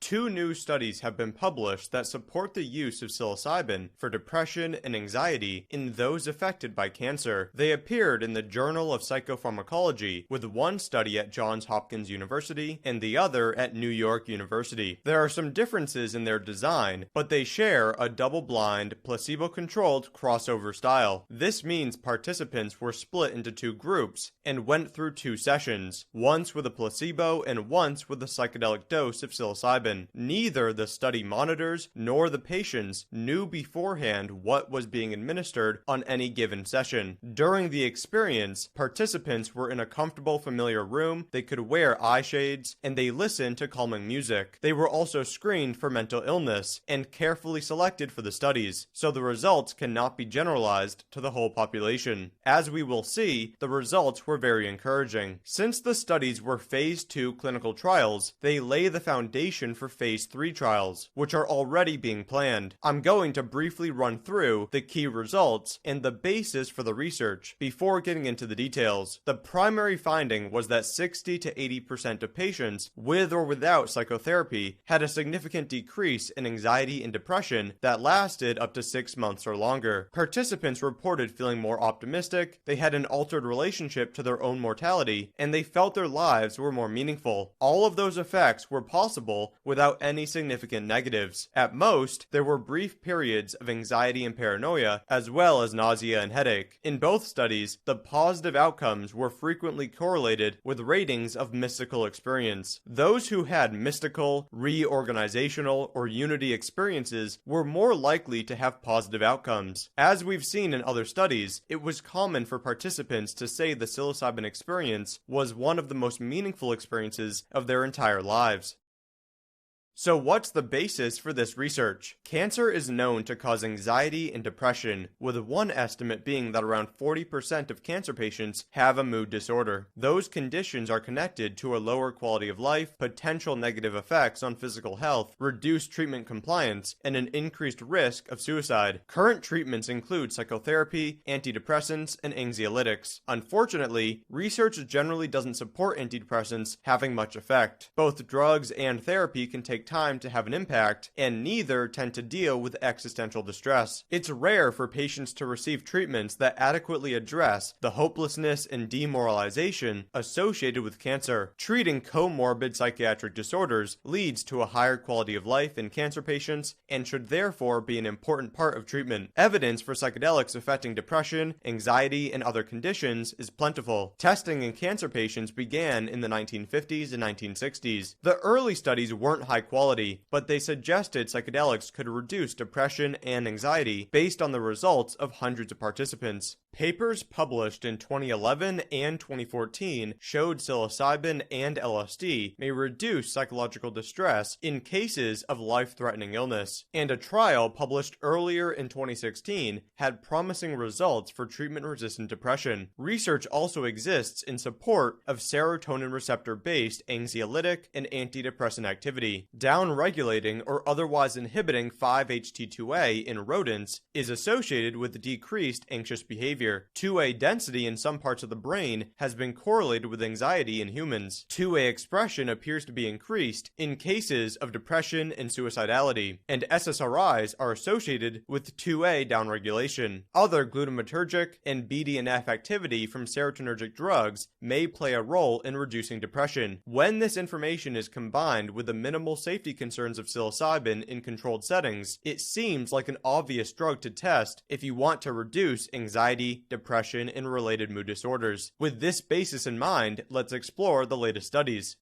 2 new studies have been published that support the use of psilocybin for depression and anxiety in those affected by cancer. They appeared in the Journal of Psychopharmacology, with one study at Johns Hopkins University and the other at New York University. There are some differences in their design, but they share a double-blind, placebo-controlled crossover style. This means participants were split into 2 groups and went through 2 sessions, once with a placebo and once with a psychedelic dose of psilocybin. Neither the study monitors nor the patients knew beforehand what was being administered on any given session. During the experience, participants were in a comfortable, familiar room, they could wear eye shades, and they listened to calming music. They were also screened for mental illness and carefully selected for the studies, so the results cannot be generalized to the whole population. As we will see, the results were very encouraging. Since the studies were Phase 2 clinical trials, they lay the foundation for Phase 3 trials, which are already being planned. I'm going to briefly run through the key results and the basis for the research before getting into the details. The primary finding was that 60 to 80% of patients with or without psychotherapy had a significant decrease in anxiety and depression that lasted up to 6 months or longer. Participants reported feeling more optimistic, they had an altered relationship to their own mortality, and they felt their lives were more meaningful. All of those effects were possible without any significant negatives. At most, there were brief periods of anxiety and paranoia, as well as nausea and headache. In both studies, the positive outcomes were frequently correlated with ratings of mystical experience. Those who had mystical, reorganizational, or unity experiences were more likely to have positive outcomes. As we've seen in other studies, it was common for participants to say the psilocybin experience was one of the most meaningful experiences of their entire lives. So what's the basis for this research? Cancer is known to cause anxiety and depression, with one estimate being that around 40% of cancer patients have a mood disorder. Those conditions are connected to a lower quality of life, potential negative effects on physical health, reduced treatment compliance, and an increased risk of suicide. Current treatments include psychotherapy, antidepressants, and anxiolytics. Unfortunately, research generally doesn't support antidepressants having much effect. Both drugs and therapy can take time to have an impact, and neither tend to deal with existential distress. It's rare for patients to receive treatments that adequately address the hopelessness and demoralization associated with cancer. Treating comorbid psychiatric disorders leads to a higher quality of life in cancer patients and should therefore be an important part of treatment. Evidence for psychedelics affecting depression, anxiety, and other conditions is plentiful. Testing in cancer patients began in the 1950s and 1960s. The early studies weren't high quality, but they suggested psychedelics could reduce depression and anxiety based on the results of hundreds of participants. Papers published in 2011 and 2014 showed psilocybin and LSD may reduce psychological distress in cases of life-threatening illness, and a trial published earlier in 2016 had promising results for treatment-resistant depression. Research also exists in support of serotonin receptor-based anxiolytic and antidepressant activity. Down-regulating or otherwise inhibiting 5-HT2A in rodents is associated with decreased anxious behavior. 2A density in some parts of the brain has been correlated with anxiety in humans. 2A expression appears to be increased in cases of depression and suicidality, and SSRIs are associated with 2A downregulation. Other glutamatergic and BDNF activity from serotonergic drugs may play a role in reducing depression. When this information is combined with the minimal safety concerns of psilocybin in controlled settings, it seems like an obvious drug to test if you want to reduce anxiety, depression, and related mood disorders. With this basis in mind, let's explore the latest studies.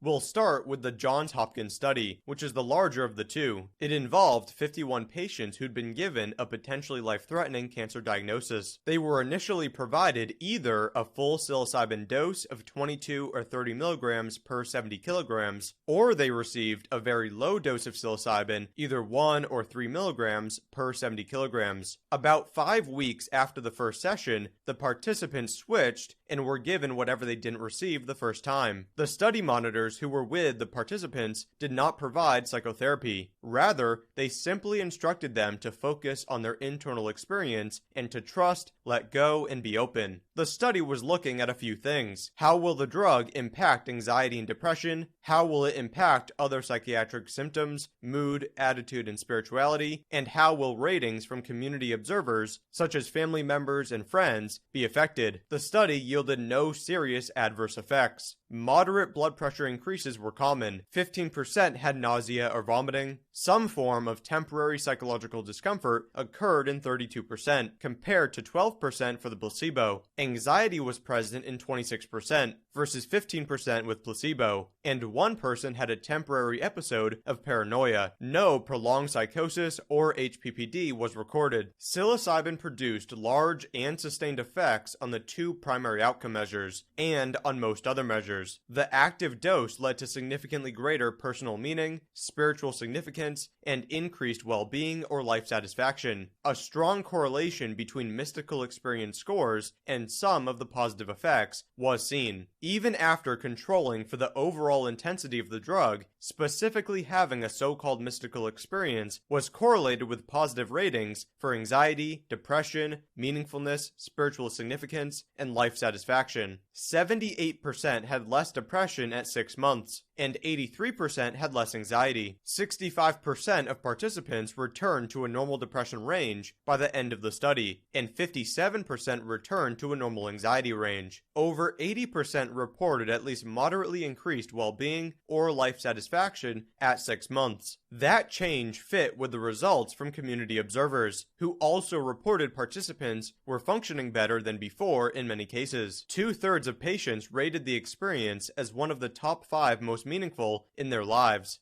We'll start with the Johns Hopkins study, which is the larger of the two. It involved 51 patients who'd been given a potentially life-threatening cancer diagnosis. They were initially provided either a full psilocybin dose of 22 or 30 milligrams per 70 kilograms, or they received a very low dose of psilocybin, either 1 or 3 milligrams per 70 kilograms. About 5 weeks after the first session, the participants switched and were given whatever they didn't receive the first time. The study monitors who were with the participants did not provide psychotherapy. Rather, they simply instructed them to focus on their internal experience and to trust, let go, and be open. The study was looking at a few things. How will the drug impact anxiety and depression? How will it impact other psychiatric symptoms, mood, attitude, and spirituality? And how will ratings from community observers, such as family members and friends, be affected? The study yielded no serious adverse effects. Moderate blood pressure increases were common. 15% had nausea or vomiting. Some form of temporary psychological discomfort occurred in 32%, compared to 12% for the placebo. Anxiety was present in 26%, versus 15% with placebo, and one person had a temporary episode of paranoia. No prolonged psychosis or HPPD was recorded. Psilocybin produced large and sustained effects on the two primary outcome measures, and on most other measures. The active dose led to significantly greater personal meaning, spiritual significance, and increased well-being or life satisfaction. A strong correlation between mystical experience scores and some of the positive effects was seen. Even after controlling for the overall intensity of the drug, specifically having a so-called mystical experience was correlated with positive ratings for anxiety, depression, meaningfulness, spiritual significance, and life satisfaction. 78% had less depression at 6 months, and 83% had less anxiety. 65% of participants returned to a normal depression range by the end of the study, and 57% returned to a normal anxiety range. Over 80% reported at least moderately increased well-being or life satisfaction at 6 months. That change fit with the results from community observers, who also reported participants were functioning better than before in many cases. 2/3 of patients rated the experience as one of the top 5 most meaningful in their lives.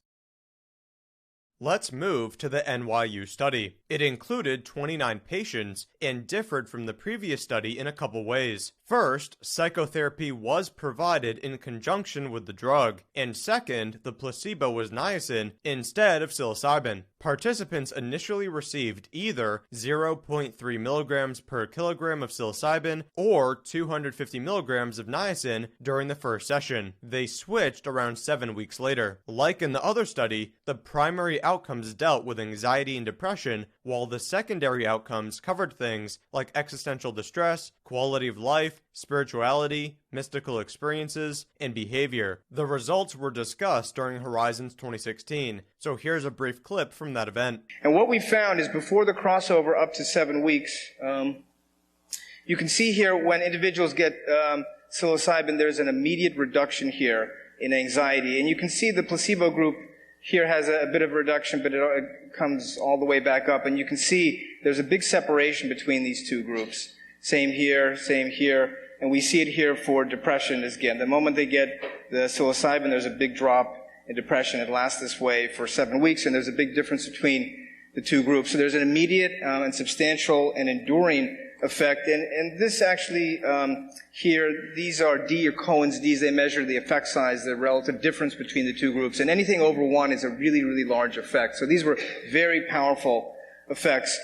Let's move to the NYU study. It included 29 patients and differed from the previous study in a couple ways. First, psychotherapy was provided in conjunction with the drug, and second, the placebo was niacin instead of psilocybin. Participants initially received either 0.3 milligrams per kilogram of psilocybin or 250 milligrams of niacin during the first session. They switched around 7 weeks later. Like in the other study, the primary outcomes dealt with anxiety and depression, while the secondary outcomes covered things like existential distress, quality of life, spirituality, mystical experiences, and behavior. The results were discussed during Horizons 2016, so here's a brief clip from that event. And what we found is before the crossover up to 7 weeks, you can see here when individuals get psilocybin, there's an immediate reduction here in anxiety. And you can see the placebo group here has a bit of a reduction, but it comes all the way back up. And you can see there's a big separation between these two groups. Same here, and we see it here for depression again. The moment they get the psilocybin, there's a big drop in depression. It lasts this way for 7 weeks, and there's a big difference between the two groups. So there's an immediate and substantial and enduring effect. And this actually, here, these are D or Cohen's D's. They measure the effect size, the relative difference between the two groups. And anything over 1 is a really, really large effect. So these were very powerful effects.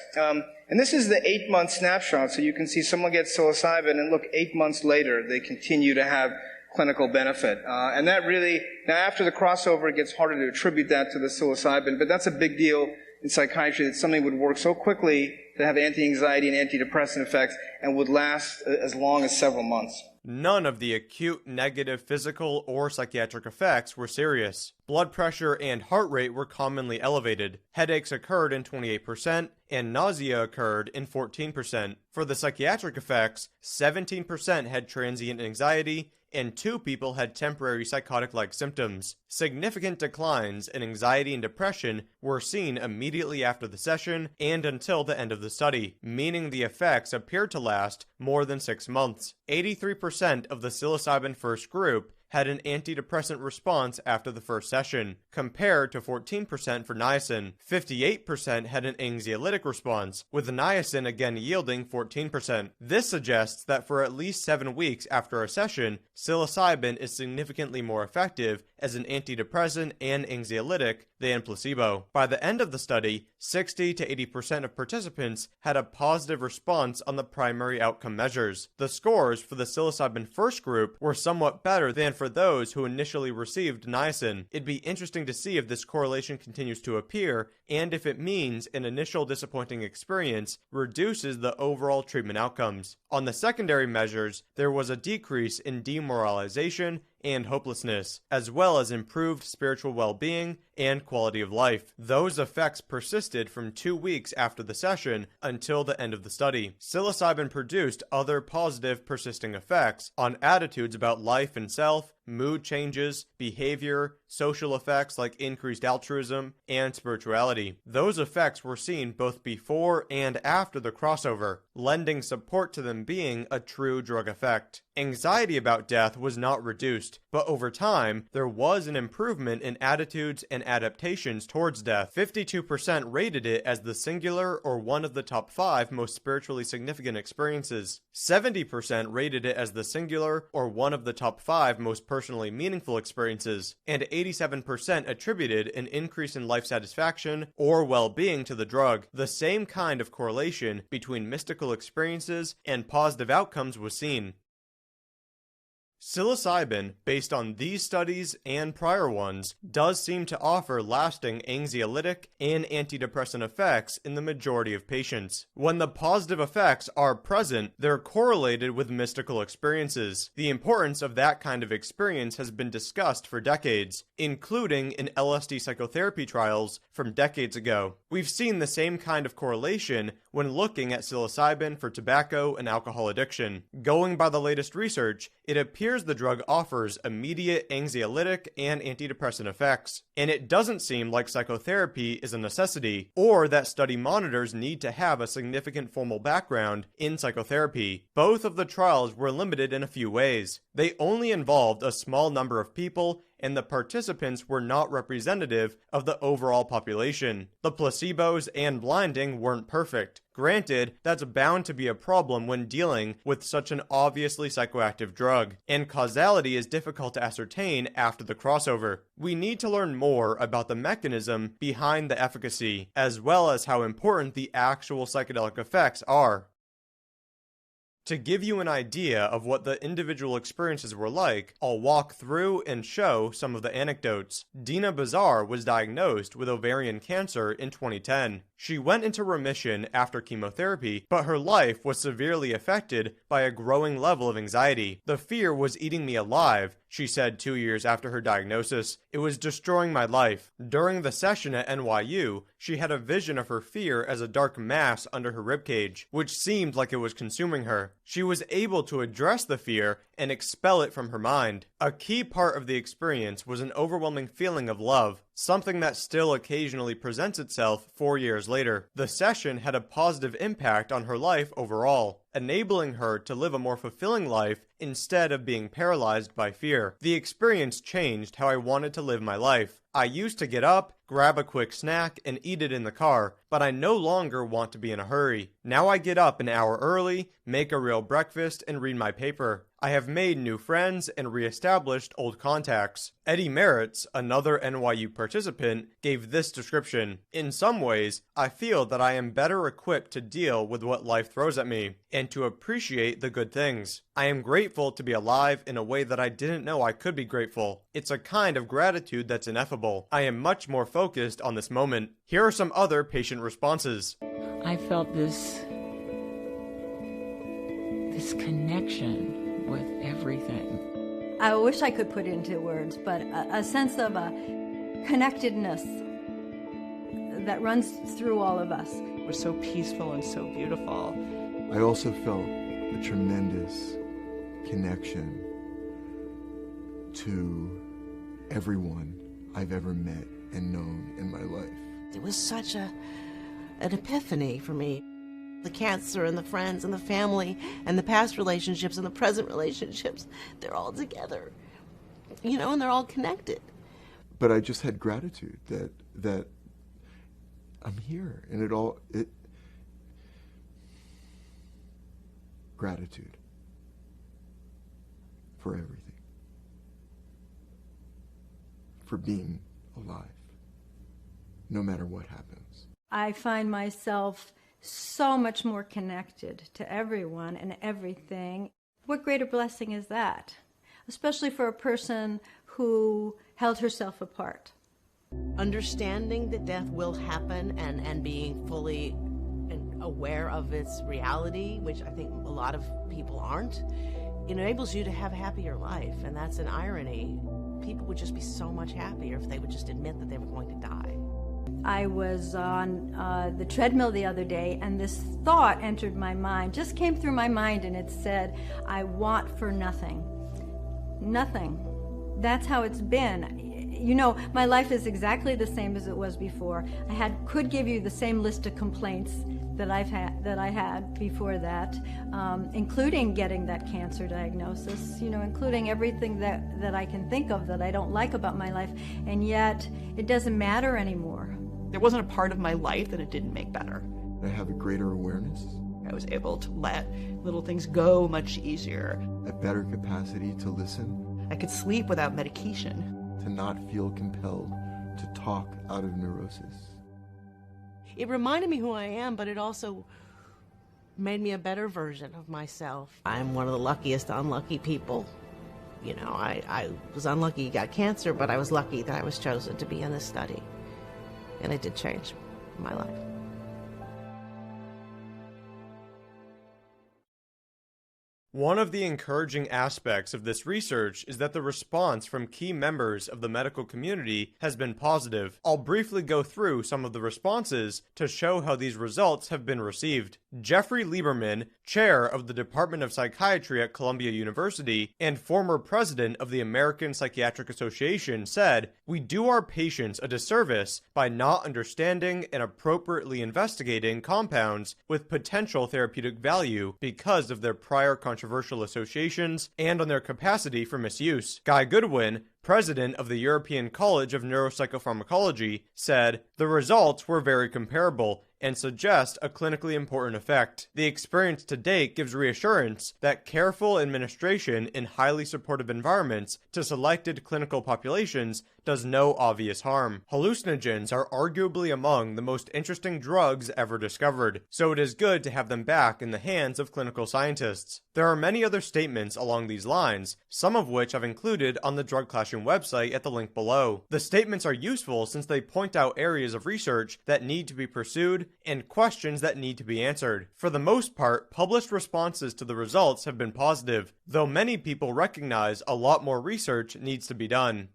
And this is the 8-month snapshot. So you can see someone gets psilocybin, and look, 8 months later, they continue to have clinical benefit. And that really, now after the crossover, it gets harder to attribute that to the psilocybin, but that's a big deal in psychiatry, that something would work so quickly to have anti-anxiety and antidepressant effects and would last as long as several months. None of the acute negative physical or psychiatric effects were serious. Blood pressure and heart rate were commonly elevated. Headaches occurred in 28%, and nausea occurred in 14%. For the psychiatric effects, 17% had transient anxiety, and 2 people had temporary psychotic-like symptoms. Significant declines in anxiety and depression were seen immediately after the session and until the end of the study, meaning the effects appeared to last more than 6 months. 83% of the psilocybin first group had an antidepressant response after the first session, compared to 14% for niacin. 58% had an anxiolytic response, with niacin again yielding 14%. This suggests that for at least 7 weeks after a session, psilocybin is significantly more effective as an antidepressant and anxiolytic than placebo. By the end of the study, 60 to 80% of participants had a positive response on the primary outcome measures. The scores for the psilocybin first group were somewhat better than for those who initially received niacin. It'd be interesting to see if this correlation continues to appear and if it means an initial disappointing experience reduces the overall treatment outcomes. On the secondary measures, there was a decrease in demoralization and hopelessness, as well as improved spiritual well-being and quality of life. Those effects persisted from 2 weeks after the session until the end of the study. Psilocybin produced other positive persisting effects on attitudes about life and self, mood changes, behavior, social effects like increased altruism, and spirituality. Those effects were seen both before and after the crossover, lending support to them being a true drug effect. Anxiety about death was not reduced, but over time, there was an improvement in attitudes and adaptations towards death. 52% rated it as the singular or one of the top 5 most spiritually significant experiences. 70% rated it as the singular or one of the top 5 most personally meaningful experiences, and 87% attributed an increase in life satisfaction or well-being to the drug. The same kind of correlation between mystical experiences and positive outcomes was seen. Psilocybin, based on these studies and prior ones, does seem to offer lasting anxiolytic and antidepressant effects in the majority of patients. When the positive effects are present, they're correlated with mystical experiences. The importance of that kind of experience has been discussed for decades, including in LSD psychotherapy trials from decades ago. We've seen the same kind of correlation when looking at psilocybin for tobacco and alcohol addiction. Going by the latest research, it appears the drug offers immediate anxiolytic and antidepressant effects, and it doesn't seem like psychotherapy is a necessity, or that study monitors need to have a significant formal background in psychotherapy. Both of the trials were limited in a few ways. They only involved a small number of people, and the participants were not representative of the overall population. The placebos and blinding weren't perfect. Granted, that's bound to be a problem when dealing with such an obviously psychoactive drug, and causality is difficult to ascertain after the crossover. We need to learn more about the mechanism behind the efficacy, as well as how important the actual psychedelic effects are. To give you an idea of what the individual experiences were like, I'll walk through and show some of the anecdotes. Dina Bazar was diagnosed with ovarian cancer in 2010. She went into remission after chemotherapy, but her life was severely affected by a growing level of anxiety. "The fear was eating me alive," she said 2 years after her diagnosis. "It was destroying my life." During the session at NYU, she had a vision of her fear as a dark mass under her ribcage, which seemed like it was consuming her. She was able to address the fear and expel it from her mind. A key part of the experience was an overwhelming feeling of love, something that still occasionally presents itself 4 years later. The session had a positive impact on her life overall, enabling her to live a more fulfilling life instead of being paralyzed by fear. "The experience changed how I wanted to live my life. I used to get up, grab a quick snack, and eat it in the car, but I no longer want to be in a hurry. Now I get up an hour early, make a real breakfast, and read my paper. I have made new friends and re-established old contacts." Eddie Merritt's, another NYU participant, gave this description: "In some ways, I feel that I am better equipped to deal with what life throws at me, and to appreciate the good things. I am grateful to be alive in a way that I didn't know I could be grateful. It's a kind of gratitude that's ineffable. I am much more focused on this moment." Here are some other patient responses. I felt this connection with everything. I wish I could put into words, but a sense of a connectedness that runs through all of us. It was so peaceful and so beautiful. I also felt a tremendous connection to everyone I've ever met and known in my life. It was such an epiphany for me. The cancer and the friends and the family and the past relationships and the present relationships, they're all together. you know, and they're all connected. But I just had gratitude that I'm here, and gratitude for everything, for being alive, no matter what happens. I find myself so much more connected to everyone and everything. What greater blessing is that? Especially for a person who held herself apart. Understanding that death will happen and being fully aware of its reality, which I think a lot of people aren't, it enables you to have a happier life. And that's an irony. People would just be so much happier if they would just admit that they were going to die. I was on the treadmill the other day, and this thought entered my mind, just came through my mind, and it said, I want for nothing. Nothing. That's how it's been. You know, my life is exactly the same as it was before. Could give you the same list of complaints that I had before that, including getting that cancer diagnosis, you know, including everything that I can think of that I don't like about my life, and yet it doesn't matter anymore. There wasn't a part of my life that it didn't make better. I have a greater awareness, I was able to let little things go much easier. a better capacity to listen, I could sleep without medication. to not feel compelled to talk out of neurosis. It reminded me who I am, but it also made me a better version of myself. I'm one of the luckiest unlucky people. You know, I was unlucky, got cancer, but I was lucky that I was chosen to be in this study. And it did change my life. One of the encouraging aspects of this research is that the response from key members of the medical community has been positive. I'll briefly go through some of the responses to show how these results have been received. Jeffrey Lieberman, chair of the Department of Psychiatry at Columbia University and former president of the American Psychiatric Association, said, "We do our patients a disservice by not understanding and appropriately investigating compounds with potential therapeutic value because of their prior controversial associations and on their capacity for misuse." Guy Goodwin, president of the European College of Neuropsychopharmacology, said, "The results were very comparable and suggest a clinically important effect. The experience to date gives reassurance that careful administration in highly supportive environments to selected clinical populations does no obvious harm. Hallucinogens are arguably among the most interesting drugs ever discovered, so it is good to have them back in the hands of clinical scientists." There are many other statements along these lines, some of which I've included on the Drug Clashing website at the link below. The statements are useful since they point out areas of research that need to be pursued and questions that need to be answered. For the most part, published responses to the results have been positive, though many people recognize a lot more research needs to be done.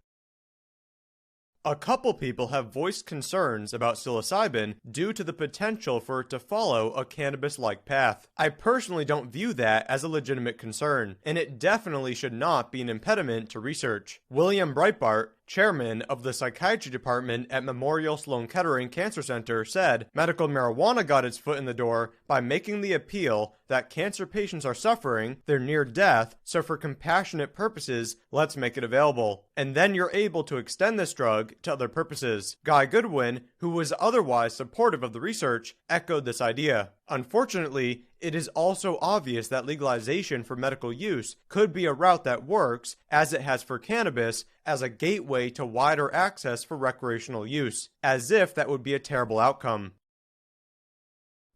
A couple people have voiced concerns about psilocybin due to the potential for it to follow a cannabis-like path. I personally don't view that as a legitimate concern, and it definitely should not be an impediment to research. William Breitbart, chairman of the psychiatry department at Memorial Sloan Kettering Cancer Center, said, "Medical marijuana got its foot in the door by making the appeal that cancer patients are suffering, they're near death, so for compassionate purposes, let's make it available. And then you're able to extend this drug to other purposes." Guy Goodwin, who was otherwise supportive of the research, echoed this idea. Unfortunately, it is also obvious that legalization for medical use could be a route that works, as it has for cannabis, as a gateway to wider access for recreational use, as if that would be a terrible outcome.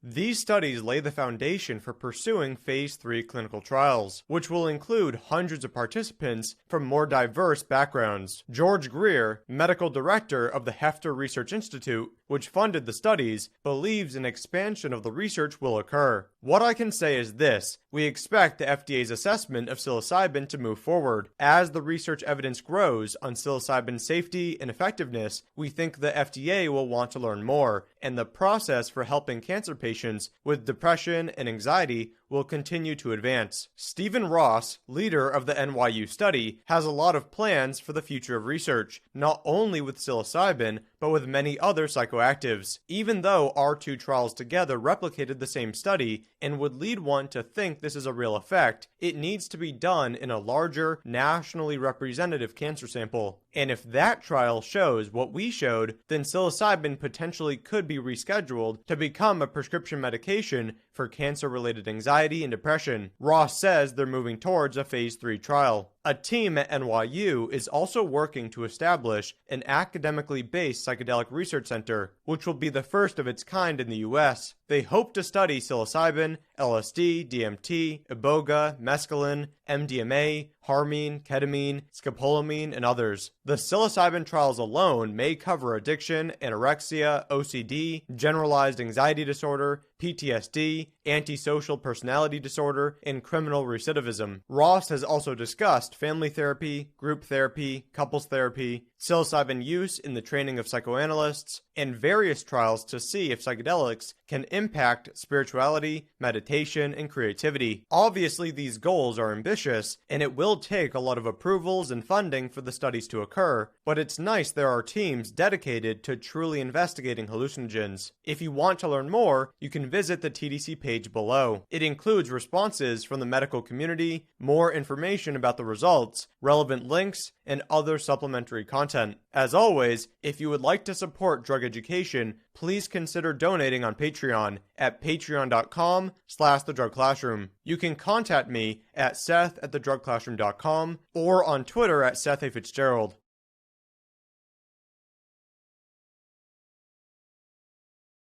These studies lay the foundation for pursuing Phase 3 clinical trials, which will include hundreds of participants from more diverse backgrounds. George Greer, medical director of the Hefter Research Institute, which funded the studies, believes an expansion of the research will occur. What I can say is this: we expect the FDA's assessment of psilocybin to move forward. As the research evidence grows on psilocybin's safety and effectiveness, we think the FDA will want to learn more, and the process for helping cancer patients with depression and anxiety will continue to advance. Stephen Ross, leader of the NYU study, has a lot of plans for the future of research, not only with psilocybin, but with many other psychoactives. Even though our two trials together replicated the same study and would lead one to think this is a real effect, it needs to be done in a larger, nationally representative cancer sample. And if that trial shows what we showed, then psilocybin potentially could be rescheduled to become a prescription medication for cancer-related anxiety and depression. Ross says they're moving towards a phase 3 trial. A team at NYU is also working to establish an academically based psychedelic research center, which will be the first of its kind in the US. They hope to study psilocybin, LSD, DMT, iboga, mescaline, MDMA, harmine, ketamine, scopolamine, and others. The psilocybin trials alone may cover addiction, anorexia, OCD, generalized anxiety disorder, PTSD, antisocial personality disorder, and criminal recidivism. Ross has also discussed family therapy, group therapy, couples therapy, psilocybin use in the training of psychoanalysts, and various trials to see if psychedelics can impact spirituality, meditation, and creativity. Obviously, these goals are ambitious, and it will take a lot of approvals and funding for the studies to occur, but it's nice there are teams dedicated to truly investigating hallucinogens. If you want to learn more, you can visit the TDC page below. It includes responses from the medical community, more information about the results, relevant links, and other supplementary content. As always, if you would like to support drug education, please consider donating on Patreon at patreon.com/thedrugclassroom. You can contact me at seth@thedrugclassroom.com or on Twitter at Seth A. Fitzgerald.